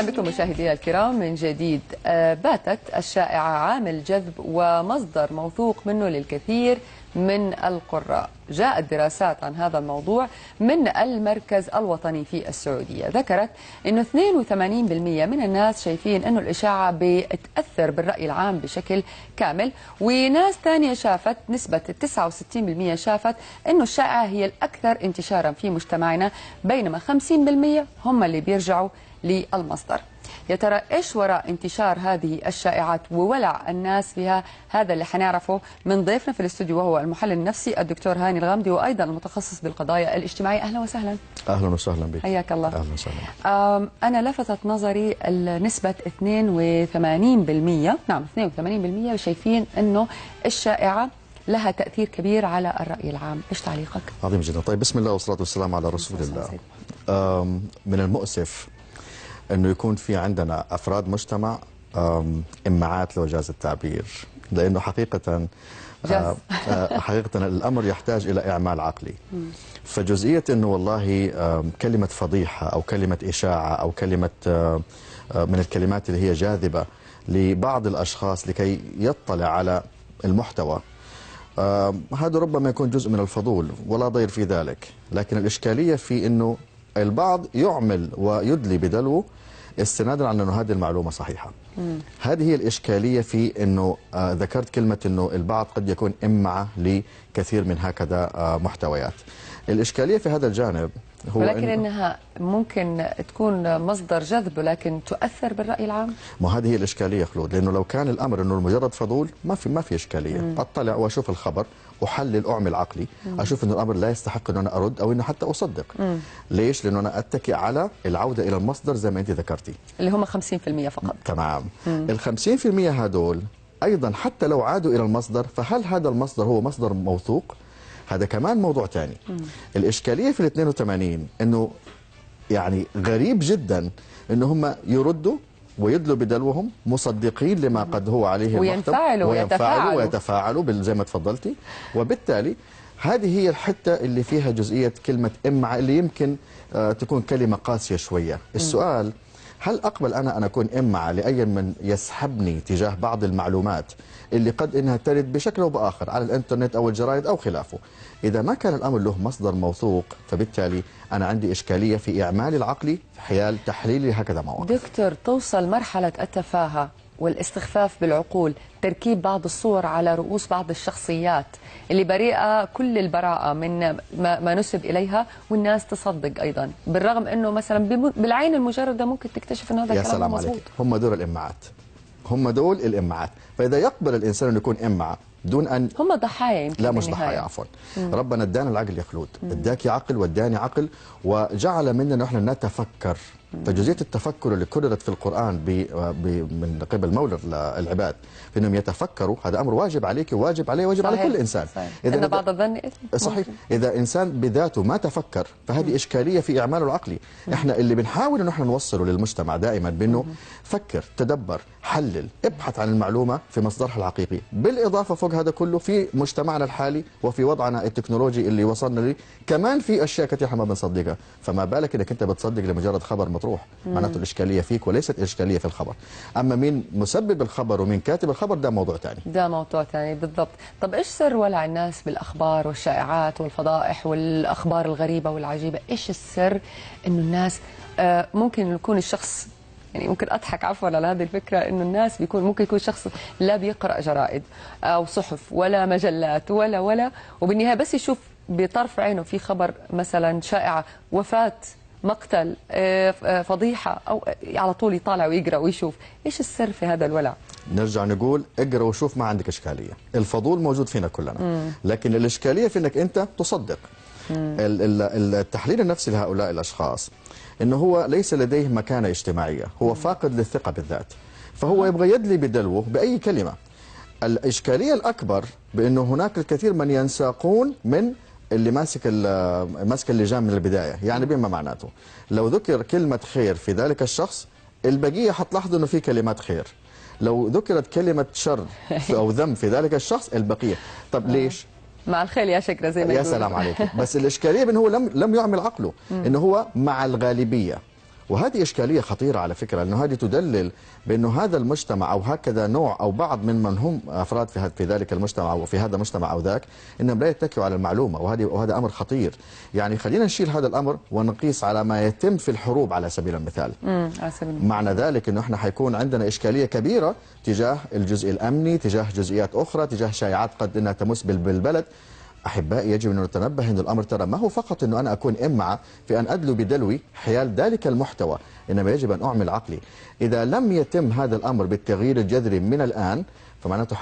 بكم مشاهدينا الكرام من جديد. باتت الشائعة عامل جذب ومصدر موثوق منه للكثير من القراء. جاءت دراسات عن هذا الموضوع من المركز الوطني في السعودية، ذكرت أنه 82% من الناس شايفين أنه الإشاعة بتأثر بالرأي العام بشكل كامل، وناس ثانية شافت نسبة 69% شافت أنه الشائعة هي الأكثر انتشارا في مجتمعنا، بينما 50% هم اللي بيرجعوا للمصدر. يا ترى إيش وراء انتشار هذه الشائعات وولع الناس بها؟ هذا اللي حنعرفه من ضيفنا في الاستوديو، وهو المحلل النفسي الدكتور هاني الغامدي، وأيضا المتخصص بالقضايا الاجتماعية. أهلا وسهلا. أهلا وسهلا بك. حياك الله. أهلا وسهلا. أنا لفتت نظري نسبة 82%، نعم 82% شايفين أنه الشائعة لها تأثير كبير على الرأي العام. إيش تعليقك؟ عظيم جدا. طيب، بسم الله والصلاة والسلام على رسول الله. من المؤسف أنه يكون في عندنا أفراد مجتمع إمعات لو جاز التعبير، لأنه حقيقة الأمر يحتاج إلى إعمال عقلي. فجزئية أنه والله كلمة فضيحة أو كلمة إشاعة أو كلمة من الكلمات اللي هي جاذبة لبعض الأشخاص لكي يطلع على المحتوى، هذا ربما يكون جزء من الفضول ولا ضير في ذلك، لكن الإشكالية في أنه البعض يعمل ويدلي بدلو استنادا على أنه هذه المعلومة صحيحة. هذه هي الإشكالية في أنه ذكرت كلمة أنه البعض قد يكون إمعة لكثير من هكذا محتويات. الإشكالية في هذا الجانب هو ولكن إنها ممكن تكون مصدر جذب لكن تؤثر بالرأي العام. ما هذه هي الإشكالية خلود، لأنه لو كان الأمر أنه مجرد فضول ما في إشكالية. أطلع وأشوف الخبر، أحلل، أعمل عقلي، أشوف أن الأمر لا يستحق أن أنا أرد أو أنه حتى أصدق. ليش؟ لأنه أنا أتكي على العودة إلى المصدر زي ما أنت ذكرتي، اللي هم 50% فقط. تمام. ال 50% هذول أيضا حتى لو عادوا إلى المصدر، فهل هذا المصدر هو مصدر موثوق؟ هذا كمان موضوع ثاني. الإشكالية في ال 82 أنه يعني غريب جدا أنه هم يردوا ويدلوا بدلوهم مصدقين لما قد هو عليه وينفعلوا ويتفاعلوا زي ما تفضلتي، وبالتالي هذه هي الحتة اللي فيها جزئية كلمة إمعة اللي يمكن تكون كلمة قاسية شوية. السؤال: هل أقبل أنا أن أكون إمعة لأي من يسحبني تجاه بعض المعلومات اللي قد إنها ترد بشكل أو بآخر على الإنترنت أو الجرائد أو خلافه؟ إذا ما كان الأمر له مصدر موثوق، فبالتالي أنا عندي إشكالية في إعمالي العقلي حيال تحليلي هكذا مواقف. دكتور، توصل مرحلة التفاهة والاستخفاف بالعقول، تركيب بعض الصور على رؤوس بعض الشخصيات اللي بريئة كل البراءة من ما نسب إليها، والناس تصدق أيضا، بالرغم أنه مثلا بالعين المجردة ممكن تكتشف أنه هذا كلام مظبوط. هم دول الإمعات، هم دول الإمعات. فإذا يقبل الإنسان أن يكون إمعة دون أن هم ضحايا، يمكن لا مش ضحايا، عفوا. ربنا ادانا العقل يا خلود، اداك عقل واداني عقل، وجعل مننا نحن نتفكر. فجزئية التفكر اللي كررت في القرآن من قبل مولى العباد في انهم يتفكروا، هذا امر واجب عليك وواجب علي وواجب على كل انسان. إذا بعض الظن إثم. صحيح. اذا انسان بذاته ما تفكر فهذه اشكاليه في اعماله العقلي. احنا اللي بنحاول انه احنا نوصله للمجتمع دائما بانه فكر، تدبر، حلل، ابحث عن المعلومه في مصدرها الحقيقي. بالاضافه فوق هذا كله في مجتمعنا الحالي وفي وضعنا التكنولوجي اللي وصلنا له كمان في اشياء كثير احنا ما بنصدقها، فما بالك انك انت بتصدق لمجرد خبر مطروح. معناته الاشكاليه فيك وليست الاشكاليه في الخبر. اما مين مسبب الخبر ومين كاتب الخبر ده موضوع ثاني. ده موضوع ثاني بالضبط. طب ايش سر ولع الناس بالاخبار والشائعات والفضائح والاخبار الغريبه والعجيبه؟ ايش السر انه الناس ممكن يكون الشخص، يعني ممكن اضحك عفوا على هذه الفكره، انه الناس ممكن يكون شخص لا بيقرا جرائد او صحف ولا مجلات ولا وبالنهايه بس يشوف بطرف عينه في خبر مثلا شائعه، وفاه، مقتل، فضيحة، أو على طول يطالع ويقرأ ويشوف. إيش السر في هذا الولع؟ نرجع نقول اقرأ وشوف، ما عندك إشكالية. الفضول موجود فينا كلنا، لكن الإشكالية في أنك أنت تصدق. التحليل النفسي لهؤلاء الأشخاص أنه هو ليس لديه مكانة اجتماعية، هو فاقد للثقة بالذات، فهو يبغى يدلي بدلوه بأي كلمة. الإشكالية الأكبر بأنه هناك الكثير من ينساقون من اللي ماسك اللجان من البداية. يعني بما معناته لو ذكر كلمة خير في ذلك الشخص، البقية حتلاحظوا انه في كلمات خير. لو ذكرت كلمة شر او ذم في ذلك الشخص، البقية. طب ليش؟ مع الخيل يا شكرا زي ما يا سلام عليك. بس الإشكالية بأنه هو لم يعمل عقله، انه هو مع الغالبية، وهذه إشكالية خطيرة على فكرة، لأنه هذه تدلل بأنه هذا المجتمع أو هكذا نوع أو بعض من هم أفراد في ذلك المجتمع أو في هذا المجتمع أو ذاك، إنهم لا يتكئوا على المعلومة، وهذا أمر خطير. يعني خلينا نشيل هذا الأمر ونقيس على ما يتم في الحروب على سبيل المثال. معنى ذلك أنه إحنا حيكون عندنا إشكالية كبيرة تجاه الجزء الأمني، تجاه جزئيات أخرى، تجاه شائعات قد أنها تمس بالبلد. أحبائي، يجب أن نتنبه أن الأمر ترى ما هو فقط أنه أنا أكون إمعة في أن أدلو بدلوي حيال ذلك المحتوى، إنما يجب أن أعمل عقلي. إذا لم يتم هذا الأمر بالتغيير الجذري من الآن، فمعناته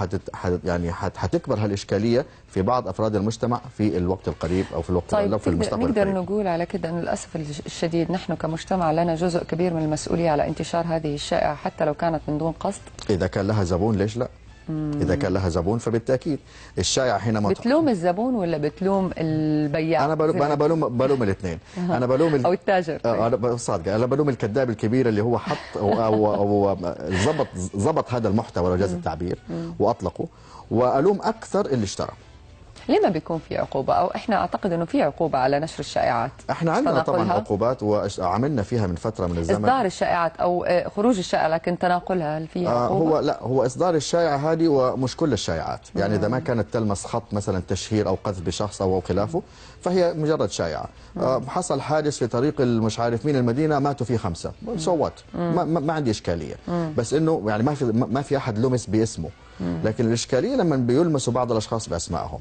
حتكبر هالإشكالية في بعض أفراد المجتمع في الوقت القريب أو في الوقت طيب في المستقبل نقدر القريب. نقول على كده أن للأسف الشديد نحن كمجتمع لنا جزء كبير من المسؤولية على انتشار هذه الشائعة حتى لو كانت من دون قصد؟ إذا كان لها زبون ليش لا؟ إذا كان لها زبون فبالتاكيد الشائع حينما بتلوم الزبون ولا بتلوم البياع؟ أنا بلوم الاثنين. أنا بلوم أو التاجر. أنا صادق، أنا بلوم الكذاب الكبير اللي هو حط أو ضبط هذا المحتوى لو جاز التعبير وأطلقه، وألوم أكثر اللي اشترى. ليه ما بيكون في عقوبة؟ أو إحنا أعتقد أنه في عقوبة على نشر الشائعات. إحنا عندنا طبعا عقوبات وعملنا فيها من فترة من الزمن. إصدار الشائعات أو خروج الشائعة، لكن تناقلها هل فيها عقوبة؟ هو إصدار الشائعة هذه ومش كل الشائعات، يعني إذا ما كانت تلمس خط مثلا تشهير أو قذف بشخص أو خلافه فهي مجرد شائعة. حصل حادث في طريق مش عارف مين المدينة ماتوا فيه 5 صوت، ما عندي إشكالية، بس إنه يعني ما في أحد لمس باسمه. لكن الإشكالية لما بيلمسوا بعض الأشخاص بأسمائهم.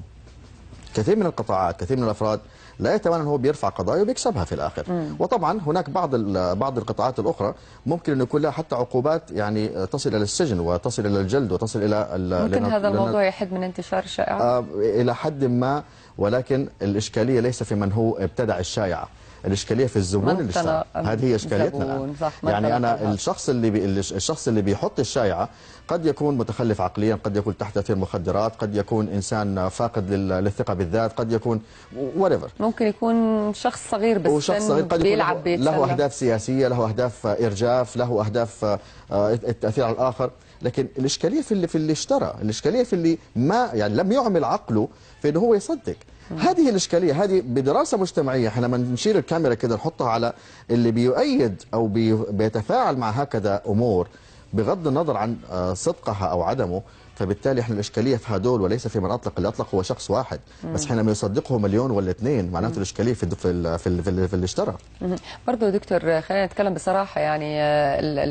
كثير من القطاعات، كثير من الافراد لا يتمنى هو بيرفع قضايا وبيكسبها في الاخر. وطبعا هناك بعض القطاعات الاخرى ممكن ان يكون لها حتى عقوبات يعني تصل الى السجن وتصل الى الجلد وتصل الى ممكن هذا الموضوع يحد من انتشار الشائعات الى حد ما، ولكن الاشكاليه ليس في من هو ابتدع الشائعه، الاشكاليه في الزبون اللي اشترى. هذه هي اشكاليتنا الان. يعني انا الشخص اللي بيحط الشائعه قد يكون متخلف عقليا، قد يكون تحت تاثير مخدرات، قد يكون انسان فاقد للثقه بالذات، قد يكون ممكن يكون شخص صغير بس وشخص صغير قد بيلعب يكون له اهداف سياسيه، له اهداف ارجاف، له اهداف التاثير على الاخر. لكن الاشكاليه في اللي اشترى، الاشكاليه في اللي ما يعني لم يعمل عقله في انه هو يصدق. هذه الاشكاليه، هذه بدراسه مجتمعيه احنا لما نشيل الكاميرا كده نحطها على اللي بيؤيد او بيتفاعل مع هكذا امور بغض النظر عن صدقها او عدمه، فبالتالي احنا الاشكاليه في هدول وليس في من اطلق. اللي اطلق هو شخص واحد بس حينما يصدقه مليون ولا 2 معناته الاشكاليه في اللي اشترى. برضه دكتور خلينا نتكلم بصراحه، يعني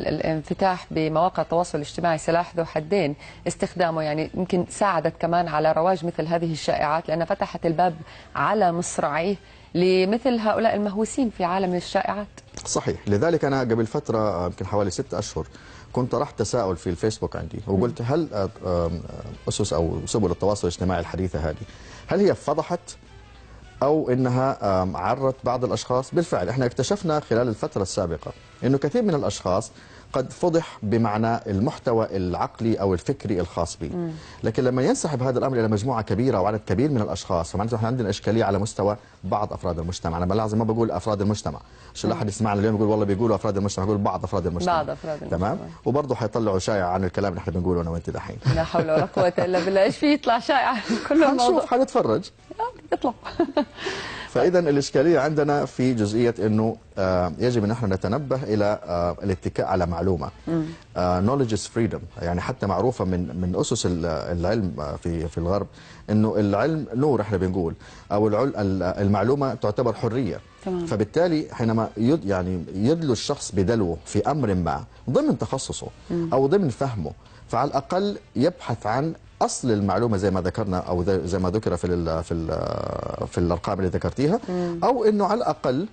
الانفتاح بمواقع التواصل الاجتماعي سلاح ذو حدين، استخدامه يعني يمكن ساعدت كمان على رواج مثل هذه الشائعات لانها فتحت الباب على مصراعيه لمثل هؤلاء المهووسين في عالم الشائعات. صحيح، لذلك انا قبل فتره يمكن حوالي 6 أشهر كنت طرحت تساؤل في الفيسبوك عندي وقلت هل أسس أو سبل التواصل الاجتماعي الحديثة هذه هل هي فضحت أو إنها عرت بعض الأشخاص؟ بالفعل احنا اكتشفنا خلال الفترة السابقة إنه كثير من الأشخاص قد فضح بمعنى المحتوى العقلي أو الفكري الخاص به، لكن لما ينسحب هذا الأمر إلى مجموعة كبيرة وعدد كبير من الأشخاص فمعناته احنا عندنا إشكالية على مستوى بعض أفراد المجتمع. أنا لازم ما بقول أفراد المجتمع عشان لا أحد يسمعنا اليوم يقول والله بيقولوا أفراد المجتمع، يقول بعض أفراد المجتمع. تمام، وبرضه حيطلعوا شائعة عن الكلام اللي احنا بنقوله أنا وأنت دحين. لا حول ولا قوة إلا بالله، إيش في يطلع شائعة كله الموضوع؟ هنشوف، حنتفرج يطلع. فإذا الإشكالية عندنا في جزئية أنه يجب أن احنا نتنبه إلى الاتكاء على معلومة. knowledge is freedom، يعني حتى معروفة من أسس العلم في الغرب أنه العلم نور احنا بنقول، أو المعلومة تعتبر حرية. فبالتالي حينما يدلو الشخص بدلوه في أمر ما ضمن تخصصه أو ضمن فهمه، فعلى الأقل يبحث عن أصل المعلومة زي ما ذكرنا أو زي ما ذكر في الأرقام اللي ذكرتيها، أو إنه على الأقل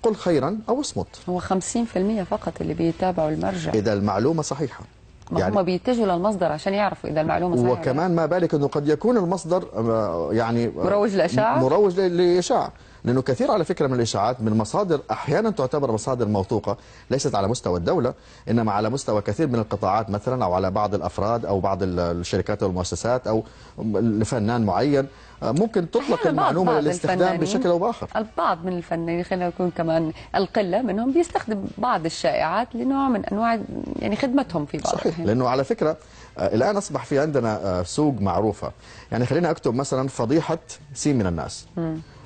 قل خيرا أو اصمت. هو 50% فقط اللي بيتابعوا المرجع إذا المعلومة صحيحة. يعني هم بيتجهوا للمصدر عشان يعرفوا إذا المعلومة صحيحة. وكمان ما بالك إنه قد يكون المصدر يعني مروج لإشاعة، مروج لإشاعة، لأنه كثير على فكرة من الإشاعات من مصادر أحيانا تعتبر مصادر موثوقة ليست على مستوى الدولة إنما على مستوى كثير من القطاعات مثلا، أو على بعض الأفراد أو بعض الشركات والمؤسسات أو لفنان معين ممكن تطلق المعلومة للاستخدام بشكل أو بآخر. البعض من الفنانين خلينا نكون كمان القلة منهم بيستخدم بعض الشائعات لنوع من أنواع يعني خدمتهم في بعض صحيح الحين. لأنه على فكرة الآن أصبح في عندنا سوق معروفة، يعني خلينا أكتب مثلا فضيحة سين من الناس.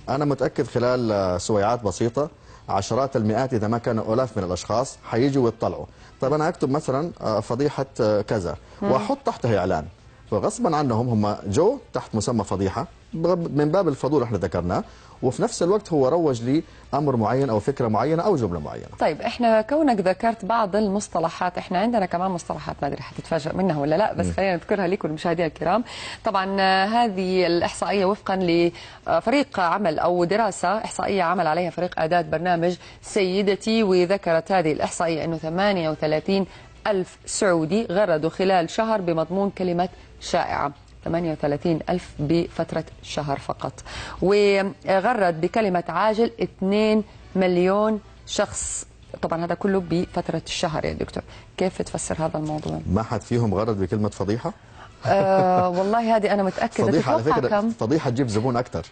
أنا متأكد خلال سويعات بسيطة عشرات المئات إذا ما كانوا آلاف من الأشخاص حييجوا ويطلعوا. طيب أنا أكتب مثلا فضيحة كذا وأحط تحتها إعلان، فغصبا عنهم هم جو تحت مسمى فضيحة من باب الفضول احنا ذكرناه، وفي نفس الوقت هو روج لي امر معين او فكره معينه او جمله معينه. طيب احنا كونك ذكرت بعض المصطلحات، احنا عندنا كمان مصطلحات ما ادري حتتفاجئ منها ولا لا، بس خلينا نذكرها لكم المشاهدين الكرام. طبعا هذه الاحصائيه وفقا لفريق عمل او دراسه احصائيه عمل عليها فريق اعداد برنامج سيدتي، وذكرت هذه الاحصائيه انه 38 ألف سعودي غردوا خلال شهر بمضمون كلمه شائعه. 38 ألف بفترة شهر فقط. وغرد بكلمة عاجل 2 مليون شخص. طبعا هذا كله بفترة الشهر يا دكتور، كيف تفسر هذا الموضوع؟ ما حد فيهم غرد بكلمة فضيحة؟ والله هذه أنا متأكدة. فضيحة على فكرة، فضيحة تجيب زبون أكثر.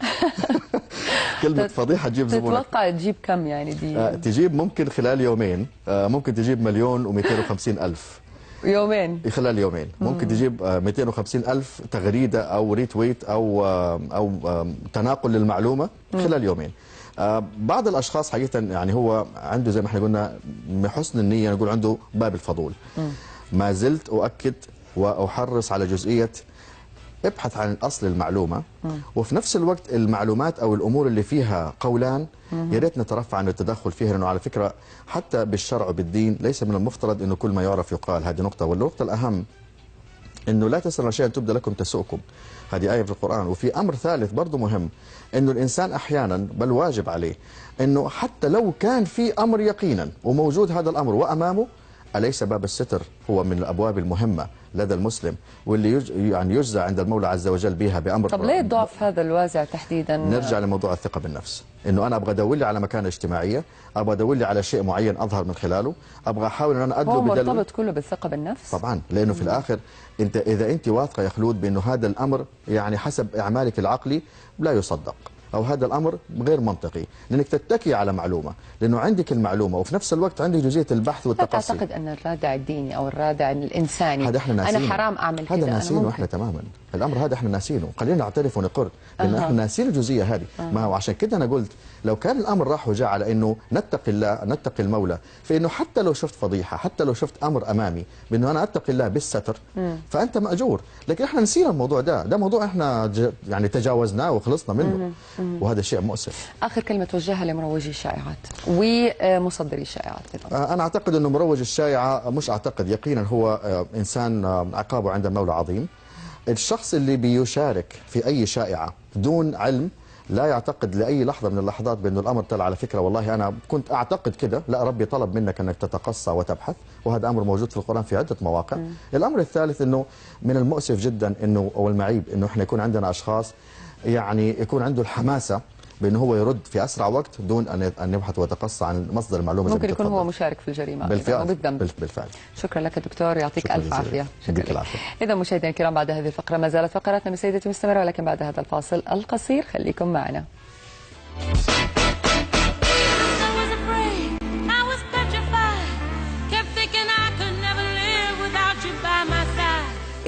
كلمة فضيحة تجيب زبون أكثر. تتوقع تجيب كم يعني دي؟ تجيب ممكن خلال يومين، ممكن تجيب 1,250,000 يومين. خلال يومين ممكن تجيب 250,000 تغريدة أو ريتويت أو تناقل للمعلومة خلال يومين. بعض الأشخاص حقيقة يعني هو عنده زي ما احنا قلنا من حسن النية، نقول عنده باب الفضول. ما زلت أؤكد وأحرص على جزئية ابحث عن أصل المعلومة، وفي نفس الوقت المعلومات أو الأمور اللي فيها قولان يا ريت نترفع عن التدخل فيها، لأنه على فكرة حتى بالشرع وبالدين ليس من المفترض أنه كل ما يعرف يقال. هذه نقطة. والنقطة الأهم أنه لا تسألوا شيئا تبدأ لكم تسؤكم، هذه آية في القرآن. وفي أمر ثالث برضو مهم، أنه الإنسان أحيانا بل واجب عليه أنه حتى لو كان في أمر يقينا وموجود هذا الأمر وأمامه، أليس باب الستر هو من الأبواب المهمة لدى المسلم واللي يعني يجزى عند المولى عز وجل بها بأمر؟ طب ليه ضعف هذا الوازع تحديدا؟ نرجع لموضوع الثقة بالنفس، انه انا ابغى ادور لي على مكانة اجتماعية، ابغى ادور لي على شيء معين اظهر من خلاله، ابغى احاول ان انا ادلو هو مرتبط كله بالثقة بالنفس طبعا، لانه في الاخر اذا انت واثقة يا خلود بانه هذا الامر يعني حسب اعمالك العقلي لا يصدق، او هذا الامر غير منطقي، لانك تتكي على معلومه، لانه عندك المعلومه وفي نفس الوقت عندك جزئيه البحث والتقصي. لا تعتقد ان الرادع الديني او الرادع الانساني هذا احنا ناسينه، انا حرام اعمل كذا؟ هذا ناسينه احنا تماما، الامر هذا احنا ناسينه، خلينا نعترف ونقر لان احنا ناسين الجزئيه هذه. ما هو عشان كده انا قلت لو كان الامر راح وجاء على انه نتقي الله نتقي المولى، فانه حتى لو شفت فضيحه، حتى لو شفت امر امامي بانه انا اتقي الله بالستر فانت ماجور، لكن احنا نسينا الموضوع ده موضوع احنا يعني تجاوزناه وخلصنا منه، وهذا شيء مؤسف. اخر كلمه توجهها لمروجي الشائعات ومصدري الشائعات. انا اعتقد انه مروج الشائعه، مش اعتقد يقينا هو انسان عقابه عند المولى عظيم. الشخص اللي بيشارك في اي شائعه بدون علم لا يعتقد لأي لحظة من اللحظات بأنه الأمر طلع على فكرة والله أنا كنت أعتقد كده، لا، ربي طلب منك أنك تتقصى وتبحث، وهذا أمر موجود في القرآن في عدة مواقع. الأمر الثالث أنه من المؤسف جدا أنه أو المعيب أنه إحنا يكون عندنا أشخاص يعني يكون عنده الحماسة بأنه هو يرد في أسرع وقت دون أن يبحث ويتقصى عن مصدر المعلومة. ممكن يكون هو مشارك في الجريمة بالفعل. شكرا لك دكتور، يعطيك ألف عافية. شكرا لك. إذا مشاهدينا الكرام بعد هذه الفقرة ما زالت فقراتنا من سيدتي مستمرة، ولكن بعد هذا الفاصل القصير خليكم معنا.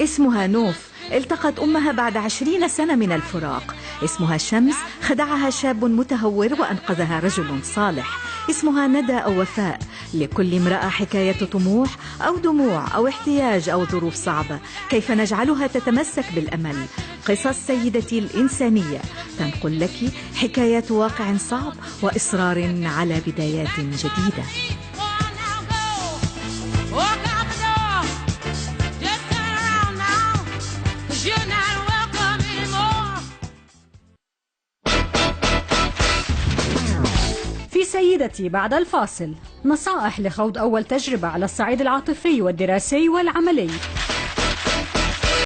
اسمها نوف، التقت أمها بعد 20 سنة من الفراق. اسمها شمس، خدعها شاب متهور وأنقذها رجل صالح. اسمها ندى أو وفاء. لكل امرأة حكاية طموح أو دموع أو احتياج أو ظروف صعبة، كيف نجعلها تتمسك بالأمل. قصص سيدتي الإنسانية تنقل لك حكايات واقع صعب وإصرار على بدايات جديدة. في سيدتي بعد الفاصل نصائح لخوض أول تجربة على الصعيد العاطفي والدراسي والعملي.